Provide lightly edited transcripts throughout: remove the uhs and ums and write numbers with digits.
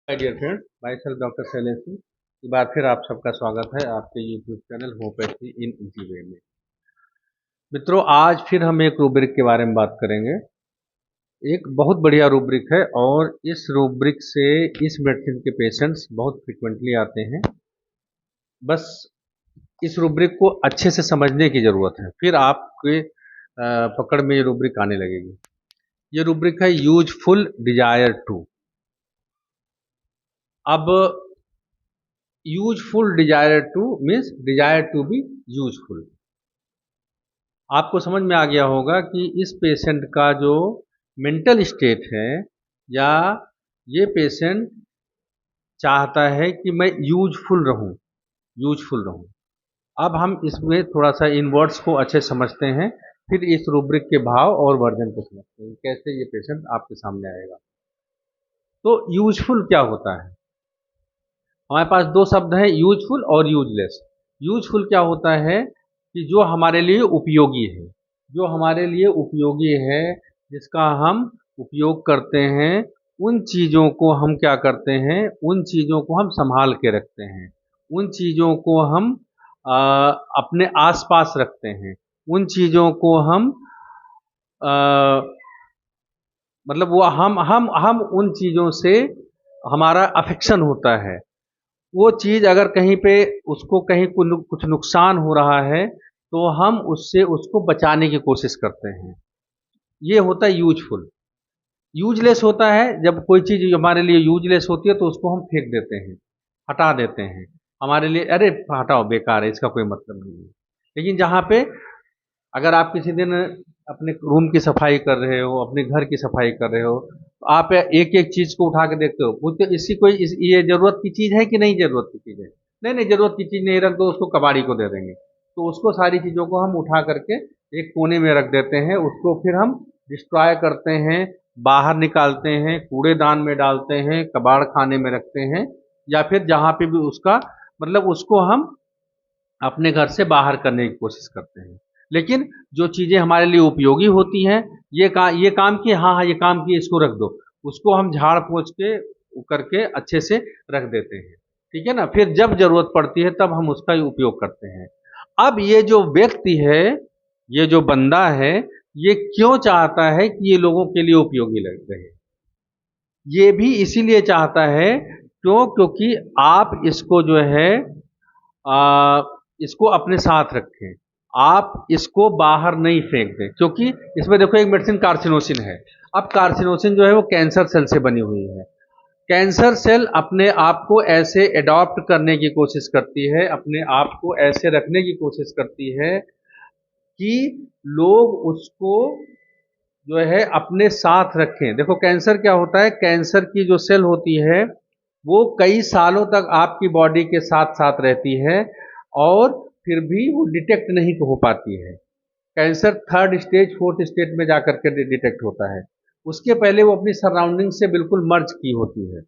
हाय dear friend, myself doctor Shailesh Singh. एक बार फिर आप सबका स्वागत है आपके YouTube channel homeopathy in easy way में। मित्रों, आज फिर हम एक रूब्रिक के बारे में बात करेंगे। एक बहुत बढ़िया रूब्रिक है और इस रूब्रिक से इस मेडिसिन के पेशेंट्स बहुत फ्रिक्वेंटली आते हैं। बस इस रूब्रिक को अच्छे से समझने की ज़रूरत है, फिर आपके पकड़ में ये रूब्रिक आने लगेगी। ये रूब्रिक है यूजफुल डिजायर टू। अब useful desire to means desire to be useful. आपको समझ में आ गया होगा कि इस पेशेंट का जो मेंटल स्टेट है, या ये पेशेंट चाहता है कि मैं यूजफुल रहूं, यूजफुल रहूं। अब हम इसमें थोड़ा सा इन वर्ड्स को अच्छे समझते हैं, फिर इस रूब्रिक के भाव और वर्जन को समझते हैं, कैसे ये पेशेंट आपके सामने आएगा। तो यूजफुल क्या होता है? हमारे पास दो शब्द हैं, यूजफुल और यूजलेस। यूजफुल क्या होता है कि जो हमारे लिए उपयोगी है, जो हमारे लिए उपयोगी है, जिसका हम उपयोग करते हैं, उन चीज़ों को हम क्या करते हैं, उन चीज़ों को हम संभाल के रखते हैं, उन चीज़ों को हम अपने आसपास रखते हैं, उन चीज़ों को हम आ, मतलब वो हम उन चीज़ों से हमारा अफेक्शन होता है। वो चीज़ अगर कहीं पे उसको कहीं कुछ नुकसान हो रहा है, तो हम उससे उसको बचाने की कोशिश करते हैं। ये होता है यूजफुल। यूजलेस होता है जब कोई चीज़ हमारे लिए यूजलेस होती है तो उसको हम फेंक देते हैं, हटा देते हैं। हमारे लिए अरे हटाओ, बेकार है, इसका कोई मतलब नहीं है। लेकिन जहाँ पे अगर आप किसी दिन अपने रूम की सफाई कर रहे हो, अपने घर की सफाई कर रहे हो, तो आप एक एक चीज को उठा के देखते हो, पूछते हो, इसकी ये जरूरत की चीज है कि नहीं जरूरत की चीज है? नहीं नहीं, जरूरत की चीज नहीं, रख दो, उसको कबाड़ी को दे देंगे। तो उसको सारी चीजों को हम उठा करके एक कोने में रख देते हैं, उसको फिर हम डिस्ट्रॉय करते हैं, बाहर निकालते हैं, कूड़ेदान में डालते हैं, कबाड़ खाने में रखते हैं, या फिर जहाँ पे भी उसका मतलब उसको हम अपने घर से बाहर करने की कोशिश करते हैं। लेकिन जो चीज़ें हमारे लिए उपयोगी होती हैं, ये काम की, हाँ हाँ ये काम की, इसको रख दो, उसको हम झाड़ पोंछ के करके अच्छे से रख देते हैं। ठीक है ना? फिर जब जरूरत पड़ती है तब हम उसका उपयोग करते हैं। अब ये जो व्यक्ति है, ये जो बंदा है, ये क्यों चाहता है कि ये लोगों के लिए उपयोगी लग रहे? ये भी इसीलिए चाहता है क्योंकि आप इसको जो है आ, इसको अपने साथ रखें, आप इसको बाहर नहीं फेंक दें, क्योंकि इसमें देखो एक मेडिसिन कार्सिनोसिन है। अब कार्सिनोसिन जो है वो कैंसर सेल से बनी हुई है। कैंसर सेल अपने आप को ऐसे एडॉप्ट करने की कोशिश करती है, अपने आप को ऐसे रखने की कोशिश करती है कि लोग उसको जो है अपने साथ रखें। देखो कैंसर क्या होता है, कैंसर की जो सेल होती है वो कई सालों तक आपकी बॉडी के साथ साथ रहती है, और फिर भी वो डिटेक्ट नहीं हो पाती है। Cancer third stage fourth stage में जाकर के डिटेक्ट होता है। उसके पहले वो अपनी सराउंडिंग से बिल्कुल मर्ज की होती है।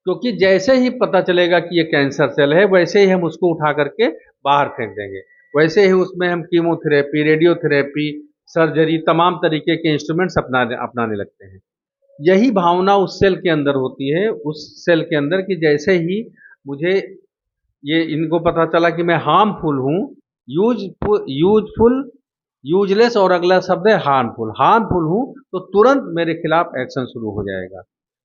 क्योंकि जैसे ही पता चलेगा कि ये कैंसर सेल है, वैसे ही हम उसको उठा करके बाहर फेंक देंगे। वैसे ही उसमें हम कीमोथेरेपी, रेडियोथेरेपी, सर्जरी, तमाम तरीके के इंस्ट्रूमेंट्स अपनाने लगते हैं। यही भावना उस सेल के अंदर होती है, उस सेल के अंदर, कि जैसे ही मुझे ये इनको पता चला कि मैं हार्मफुल हूँ, यूजफुल, यूजलेस और अगला शब्द है हार्मफुल, हार्मफुल हूँ, तो तुरंत मेरे खिलाफ एक्शन शुरू हो जाएगा।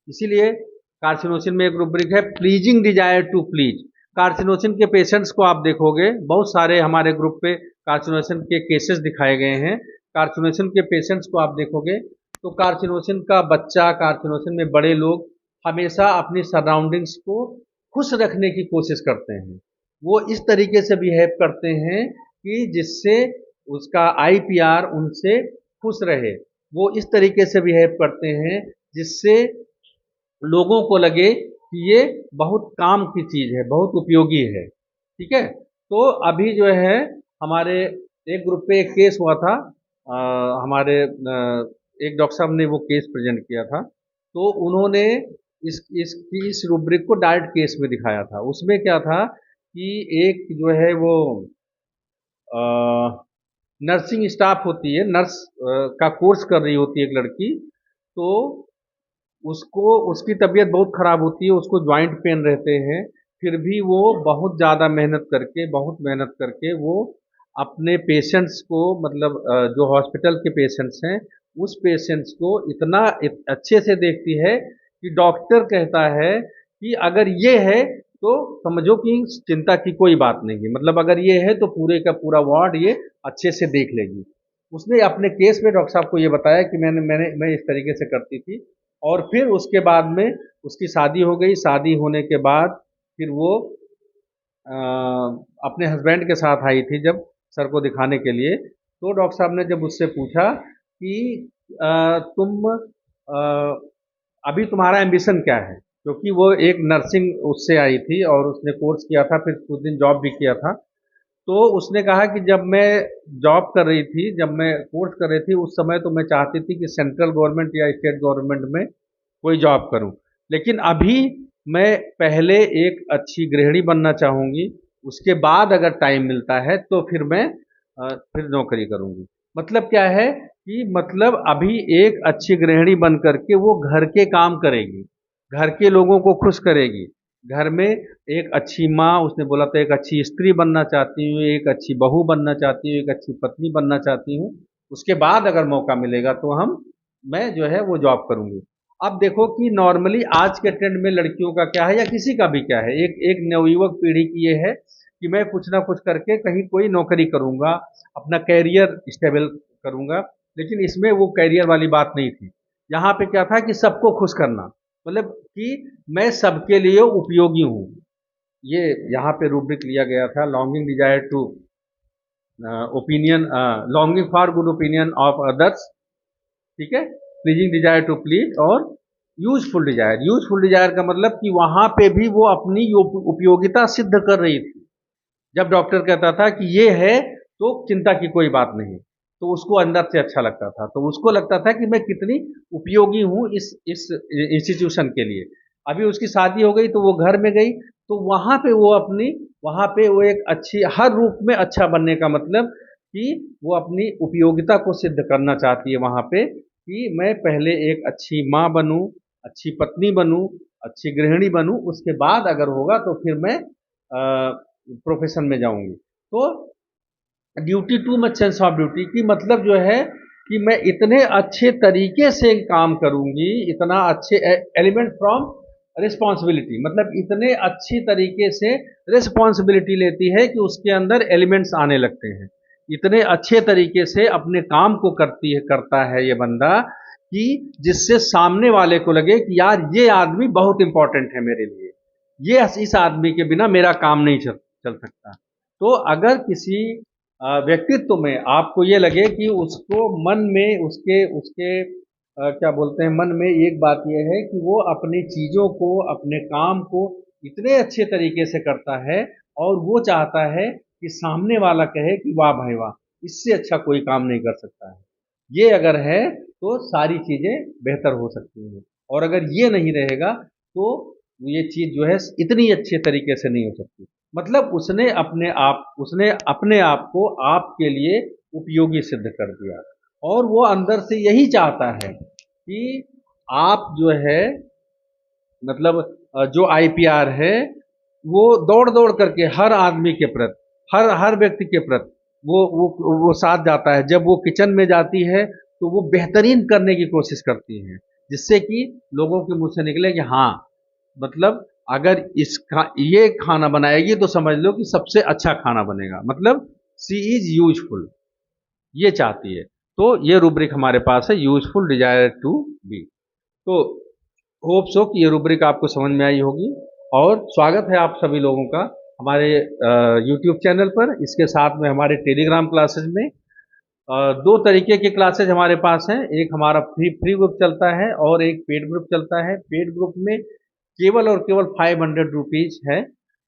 इसीलिए कार्सिनोसिन में एक रूब्रिक है, pleasing desire to please. Carcinosin के पेशेंट्स को आप देखोगे, बहुत सारे हमारे ग्रुप पे कार्सिनोसिन के केसेस दिखाए गए हैं। कार्सिनोसिन के पेशेंट्स को आप देखोगे तो कार्सिनोसिन का बच्चा, कार्सिनोसिन में बड़े लोग हमेशा अपनी सराउंडिंग्स को खुश रखने की कोशिश करते हैं। वो इस तरीके से बिहेव करते हैं कि जिससे उसका आईपीआर उनसे खुश रहे। वो इस तरीके से बिहेव करते हैं जिससे लोगों को लगे कि ये बहुत काम की चीज है, बहुत उपयोगी है। ठीक है? तो अभी जो है हमारे एक ग्रुप पे एक केस हुआ था। हमारे एक डॉक्टर साहब ने वो केस प्रेजेंट किया था, तो उन्होंने इस रूब्रिक को डायरेक्ट केस में दिखाया था। उसमें क्या था कि एक जो है वो नर्सिंग स्टाफ होती है, नर्स का कोर्स कर रही होती है एक लड़की। तो उसको उसकी तबीयत बहुत ख़राब होती है, उसको जॉइंट पेन रहते हैं, फिर भी वो बहुत ज़्यादा मेहनत करके, बहुत मेहनत करके वो अपने पेशेंट्स को, मतलब जो हॉस्पिटल के पेशेंट्स हैं, उस पेशेंट्स को इतना अच्छे से देखती है कि डॉक्टर कहता है कि अगर ये है तो समझो कि चिंता की कोई बात नहीं है, मतलब अगर ये है तो पूरे का पूरा वार्ड ये अच्छे से देख लेगी। उसने अपने केस में डॉक्टर साहब को ये बताया कि मैं इस तरीके से करती थी। और फिर उसके बाद में उसकी शादी हो गई। शादी होने के बाद फिर वो अ, अपने हस्बैंड के साथ आई थी जब सर को दिखाने के लिए, तो डॉक्टर साहब ने जब उससे पूछा कि तुम अभी तुम्हारा एम्बिशन क्या है, क्योंकि वो एक नर्सिंग उससे आई थी और उसने कोर्स किया था, फिर कुछ दिन जॉब भी किया था। तो उसने कहा कि जब मैं जॉब कर रही थी, जब मैं कोर्स कर रही थी, उस समय तो मैं चाहती थी कि सेंट्रल गवर्नमेंट या स्टेट गवर्नमेंट में कोई जॉब करूं, लेकिन अभी मैं पहले एक अच्छी गृहिणी बनना चाहूंगी, उसके बाद अगर टाइम मिलता है तो फिर मैं फिर नौकरी करूंगी। मतलब क्या है कि मतलब अभी एक अच्छी गृहिणी बन करके वो घर के काम करेगी, घर के लोगों को खुश करेगी, घर में एक अच्छी माँ, उसने बोला था एक अच्छी स्त्री बनना चाहती हूँ, एक अच्छी बहू बनना चाहती हूँ, एक अच्छी पत्नी बनना चाहती हूँ। उसके बाद अगर मौका मिलेगा तो मैं जो है वो जॉब करूंगी। अब देखो कि नॉर्मली आज के ट्रेंड में लड़कियों का क्या है या किसी का भी क्या है, एक एक नवयुवक पीढ़ी की ये है कि मैं कुछ ना कुछ करके कहीं कोई नौकरी करूंगा, अपना कैरियर स्टेबल करूंगा। लेकिन इसमें वो कैरियर वाली बात नहीं थी। यहाँ पे क्या था कि सबको खुश करना, मतलब कि मैं सबके लिए उपयोगी हूँ। ये यहाँ पे रूब्रिक लिया गया था, longing desire to opinion, longing for good opinion of others, ठीक है, प्लीजिंग डिजायर टू प्लीज, और यूजफुल डिजायर। यूजफुल डिजायर का मतलब कि वहां पे भी वो अपनी उपयोगिता सिद्ध कर रही थी। जब डॉक्टर कहता था कि ये है तो चिंता की कोई बात नहीं, तो उसको अंदर से अच्छा लगता था, तो उसको लगता था कि मैं कितनी उपयोगी हूँ इस इंस्टीट्यूशन के लिए। अभी उसकी शादी हो गई तो वो घर में गई, तो वहां पे वो अपनी, वहां पे वो एक अच्छी, हर रूप में अच्छा बनने का मतलब कि वो अपनी उपयोगिता को सिद्ध करना चाहती है वहां पे कि मैं पहले एक अच्छी माँ बनूं, अच्छी पत्नी बनूं, अच्छी गृहिणी बनूं, उसके बाद अगर होगा तो फिर मैं प्रोफेशन में जाऊंगी। तो duty too much sense of duty की मतलब जो है कि मैं इतने अच्छे तरीके से काम करूंगी, इतना अच्छे एलिमेंट फ्रॉम रिस्पॉन्सिबिलिटी, मतलब इतने अच्छी तरीके से रिस्पॉन्सिबिलिटी लेती है कि उसके अंदर एलिमेंट्स आने लगते हैं। इतने अच्छे तरीके से अपने काम को करता है ये बंदा कि जिससे सामने वाले को लगे कि यार ये आदमी बहुत इंपॉर्टेंट है मेरे लिए, ये इस आदमी के बिना मेरा काम नहीं चल सकता। तो अगर किसी व्यक्तित्व में आपको ये लगे कि उसको मन में उसके उसके क्या बोलते हैं, मन में एक बात यह है कि वो अपनी चीज़ों को, अपने काम को इतने अच्छे तरीके से करता है और वो चाहता है कि सामने वाला कहे कि वाह भाई वाह, इससे अच्छा कोई काम नहीं कर सकता है। ये अगर है तो सारी चीज़ें बेहतर हो सकती हैं, और अगर ये नहीं रहेगा तो ये चीज़ जो है इतनी अच्छे तरीके से नहीं हो सकती। मतलब उसने अपने आप को आपके लिए उपयोगी सिद्ध कर दिया, और वो अंदर से यही चाहता है कि आप जो है, मतलब जो आईपीआर है वो दौड़ दौड़ करके हर आदमी के प्रति, हर हर व्यक्ति के प्रति वो साथ जाता है। जब वो किचन में जाती है तो वो बेहतरीन करने की कोशिश करती है, जिससे कि लोगों के मुंह से निकले कि हाँ, मतलब अगर ये खाना बनाएगी तो समझ लो कि सबसे अच्छा खाना बनेगा, मतलब सी इज यूजफुल, ये चाहती है। तो ये रूब्रिक हमारे पास है, यूजफुल डिजायर टू बी। तो होप सो कि ये रूब्रिक आपको समझ में आई होगी, और स्वागत है आप सभी लोगों का हमारे यूट्यूब चैनल पर। इसके साथ में हमारे टेलीग्राम क्लासेज में दो तरीके के क्लासेज हमारे पास हैं। एक हमारा फ्री फ्री ग्रुप चलता है और एक पेड ग्रुप चलता है। पेड ग्रुप में केवल और केवल 500 रुपीज है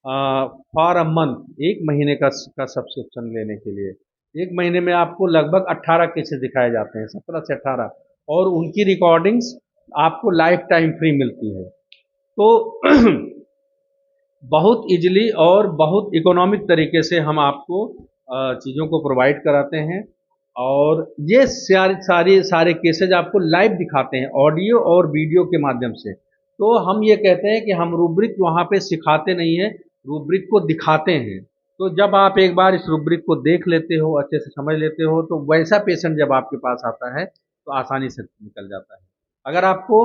फॉर अ मंथ, एक महीने का सब्सक्रिप्शन लेने के लिए। एक महीने में आपको लगभग 18 केसेस दिखाए जाते हैं, 17 से 18, और उनकी रिकॉर्डिंग्स आपको लाइफ टाइम फ्री मिलती है। तो बहुत इजीली और बहुत इकोनॉमिक तरीके से हम आपको चीज़ों को प्रोवाइड कराते हैं। और ये सारे केसेज आपको लाइव दिखाते हैं ऑडियो और वीडियो के माध्यम से। तो हम ये कहते हैं कि हम रूब्रिक वहाँ पे सिखाते नहीं हैं, रूब्रिक को दिखाते हैं। तो जब आप एक बार इस रूब्रिक को देख लेते हो, अच्छे से समझ लेते हो, तो वैसा पेशेंट जब आपके पास आता है तो आसानी से निकल जाता है। अगर आपको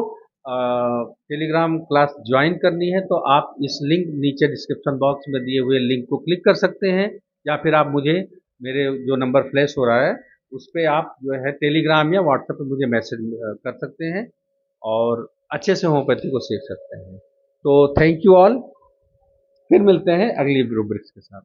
टेलीग्राम क्लास ज्वाइन करनी है तो आप इस लिंक नीचे डिस्क्रिप्शन बॉक्स में दिए हुए लिंक को क्लिक कर सकते हैं, या फिर आप मुझे मेरे जो नंबर फ्लैश हो रहा है उस पर आप जो है टेलीग्राम या व्हाट्सएप पे मुझे मैसेज कर सकते हैं और अच्छे से होम्योपैथी को सीख सकते हैं। तो थैंक यू ऑल, फिर मिलते हैं अगली रूब्रिक्स के साथ।